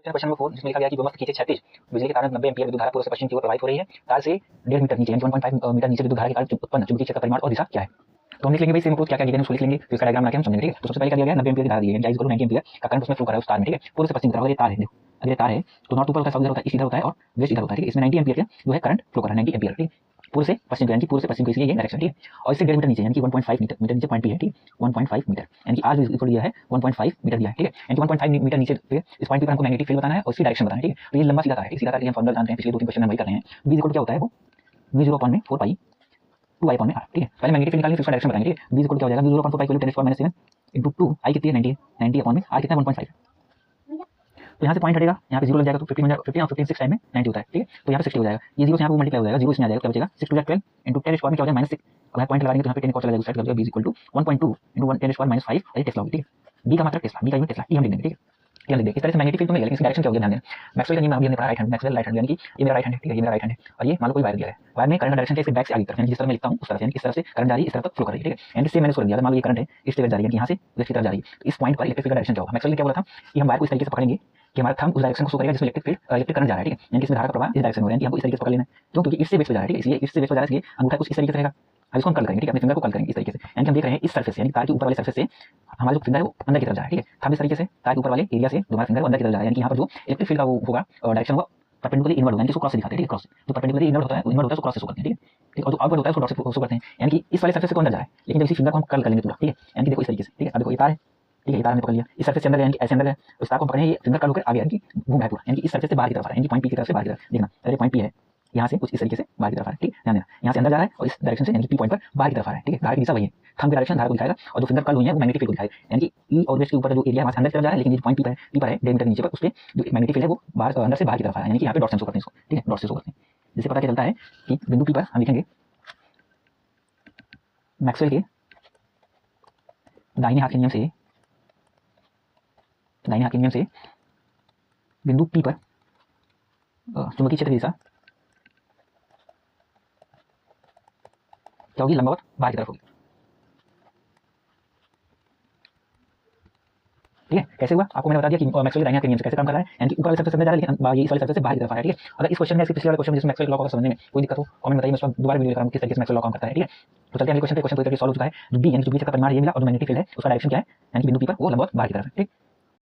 Question number 4 जिसमें लिखा गया कि गोमस्त खींचे 36 बिजली के तार 90 एम्पीयर विद्युत धारा पूर्व से पश्चिम की ओर प्रवाहित हो रही है। तार से 1.5 मीटर नीचे यानी 1.5 मीटर नीचे विद्युत धारा के कारण उत्पन्न चुंबकीय क्षेत्र का परिमाण और दिशा क्या है। तो हम लिख लेंगे भाई सेम अप्रोच क्या क्या गिवन है उसको लिख लेंगे, तो इसका डायग्राम बना के हम समझेंगे। ठीक है, तो सबसे पहले क्या दिया गया 90 एम्पीयर की धारा दी है यानी I = 90 एम्पीयर का करंट उसमें फ्लो कर रहा है उस तार में। ठीक है, पूर्व से पश्चिम की तरफ। अगर ये तार है, देखो अगर ये तार है तो नॉर्थ ऊपर होता है, साउथ इधर होता है, ईस्ट इधर होता है और वेस्ट इधर होता है। ठीक है, इसमें 90 एम्पीयर का जो है करंट फ्लो कर रहा है 90 एम्पीयर। ठीक, पूर्व से पश्चिम यानी कि पूर्व से पश्चिम की ये डायरेक्शन। ठीक है, और इससे 1.5 मीटर नीचे यानी कि 1.5 मीटर नीचे पॉइंट पी है। ठीक, 1.5 मीटर यानी कि आर इक्वल दिया है 1.5 मीटर दिया है। ठीक है, यानी कि 1.5 मीटर नीचे पे इस पॉइंट पर हमको मैग्नेटिक फील्ड बताना है और इसकी डायरेक्शन बताना है। ठीक है, तो ये लंबा सीधा तार है, सीधा तार के हम फॉर्मूला जानते हैं, पिछले 2-3 क्वेश्चन में वही कर रहे हैं। v इक्वल क्या होता है, वो v0/4 पाई 2 i/r। ठीक है, पहले मैग्नेटिक फील्ड निकालेंगे फिर उसका डायरेक्शन बताएंगे। v इक्वल क्या हो जाएगा, v0/4 पाई 10⁻⁻⁷ इनटू 2 i कितनी है 90 90/में r कितना है 1.5। तो यहाँ से पॉइंट हटेगा, यहाँ पे 0 लग जाएगा तो 15 हो जाएगा, 15 और 15 6 टाइम में 90 होता है। ठीक है, तो यहाँ पे 60 हो जाएगा, ये 0 से यहाँ पे मल्टीप्लाई हो जाएगा, 0 इसमें आ जाएगा, क्या बचेगा 6 2 12 इनटू 10⁻⁴ में क्या हो जाएगा -6। अब यहाँ पॉइंट लगा देंगे तो यहाँ पे 10 cos चला जाएगा, साइड का v इक्वल टू 1.2 इनटू 10⁻⁻5 और टेस्ला होगी। ठीक है, b का मतलब टेस्ला, b का यूनिट टेस्ला, t हम लिख देंगे। ठीक है, क्या लिख देंगे इस तरह से मैग्नेटिक फील्ड तो मिलेगा, लेकिन इसकी डायरेक्शन क्या होगी ध्यान देना। मैक्सवेल का नियम अभी हमने पढ़ा, right hand Maxwell right hand यानी कि ये मेरा राइट हैंड है। ठीक है, ये मेरा राइट हैंड है और ये मान लो कोई वायर दिया है, वायर में करंट का डायरेक्शन इसके बैक से आगे की तरफ यानी जिस तरह मैं लिखता हूँ उस तरह से, यानी इस तरह से करंट जा रही है, इस तरह तक फ्लो कर रही है। ठीक है, यानी इससे मैंने उसको दिया, मान लो ये करंट है इस तरह जा रही है, यहाँ से वेस्ट की तरफ जा रही है, तो इस पॉइंट पर इलेक्ट्रिक फील्ड का डायरेक्शन क्या होगा। मैक्सवेल ने क्या बोला था कि हम वायर को इस तरीके से पकड़ेंगे कि हमारा थंब उस डायरेक्शन को शो करेगा जिसमें इलेक्ट्रिक करंट जा रहा है। ठीक है, यानी कि इसमें धारा का प्रवाह इस डायरेक्शन में हो रहा है, कि हमको इस तरीके से पकड़ लेना है, क्यों क्योंकि इससे वेस्ट हो जा रहा है। ठीक है, इसलिए इससे वेस्ट हो जा रहा है, इसलिए अंगूठा कुछ इस तरीके से रहेगा। अब इसको हम कर्ल करेंगे। ठीक है, अपने फिंगर को कर्ल करेंगे इस तरीके से, यानी कि हम देख रहे हैं इस सरफेस से, यानी तार के ऊपर वाले सरफेस से हमारा जो फिंगर है वो अंदर की तरफ जा रहा है। ठीक है, थंब इस तरीके से तार के ऊपर वाले एरिया से हमारा फिंगर अंदर की तरफ जा रहा है, यानी कि यहाँ पर जो इलेक्ट्रिक फील्ड का वो होगा डायरेक्शन होगा परपेंडिकुलर इनवर्ड होगा, यानी कि इसको क्रॉस से दिखाते हैं। ठीक है, क्रॉस जो परपेंडिकुलर इनवर्ड होता है, इनवर्ड होता है उसको क्रॉस से शो करते हैं। ठीक है, ठीक, और जो आउटवर्ड होता है उसको डॉट से शो करते हैं, यानी कि इस वाले सरफेस से अंदर जा रहा है, लेकिन जब इसी फिंगर को हम कर्ल करेंगे पूरा। ठीक है, यानी कि देखो इस तरीके से। ठीक है, अब देखो ये तार है, ठीक है, ये तार हमने पकड़ लिया, इस सरफेस से अंदर यानी कि ऐसे अंदर है, उस तार को पकड़े ये फिंगर कर्ल होकर आगे यानी कि घूम रहा है पूरा, यानी कि इस सरफेस से बाहर की तरफ आ रहा है, यानी कि पॉइंट पी की तरफ से बाहर की तरफ। देखना अरे पॉइंट पी है, यहाँ से कुछ इस तरीके से बाहर की तरफ आ रहा है। ठीक, ध्यान देना यहाँ से अंदर जा रहा है और इस डायरेक्शन से यानी कि पी पॉइंट पर बाहर की तरफ आ रहा है। ठीक है, धारा की दिशा वही है, थंब की डायरेक्शन धारा को दिखाएगा और जो फिंगर कर्ल हुई है वो मैग्नेटिक फील्ड को दिखाएगा, यानी कि ई और वेस्ट के ऊपर जो एरिया हमारे अंदर की तरफ जा रहा है, लेकिन ये पॉइंट पी पर है 1.5 मीटर नीचे पर, उस पे जो मैग्नेटिक फील्ड है वो बाहर अंदर से बाहर की तरफ आ रहा है, यानी कि यहाँ पे डॉट से शो करते हैं इसको। ठीक है, डॉट से शो करते हैं, जिससे पता क्या चलता है कि बिंदु पी पर हम लिखेंगे मैक्सवेल के दाहिने हाथ के नियम से, दाहिने हाथ के नियम से बिंदु पी पर चुंबकीय क्षेत्र की दिशा क्या होगी, लंबवत बाहर की तरफ होगी। ठीक है, कैसे हुआ आपको मैंने बता दिया कि मैक्सवेल दाहिने हाथ के नियम से कैसे काम कर रहा है, यानी कि ऊपर वाले सरफेस से अंदर जा रहा है लेकिन ये इस वाले सरफेस से बाहर की तरफ आ रहा है। ठीक है, अगर इस क्वेश्चन में ऐसे पिछले वाले क्वेश्चन में जिसमें मैक्सवेल लॉ को समझने में कोई दिक्कत हो कमेंट बताइए, मैं उसका दोबारा वीडियो लेकर आऊंगा किस तरीके से मैक्सवेल लॉ काम करता है। ठीक है, तो चलते हैं अगले क्वेश्चन पे। क्वेश्चन पूरी तरह से सॉल्व हो चुका है, जो बी यानी कि चुंबकीय क्षेत्र का परिमाण ये मिला और जो मैग्नेटिक फील्ड है उसका डायरेक्शन क्या है, यानी कि बिंदु पी पर वो लंबवत बाहर की तरफ है। ठीक।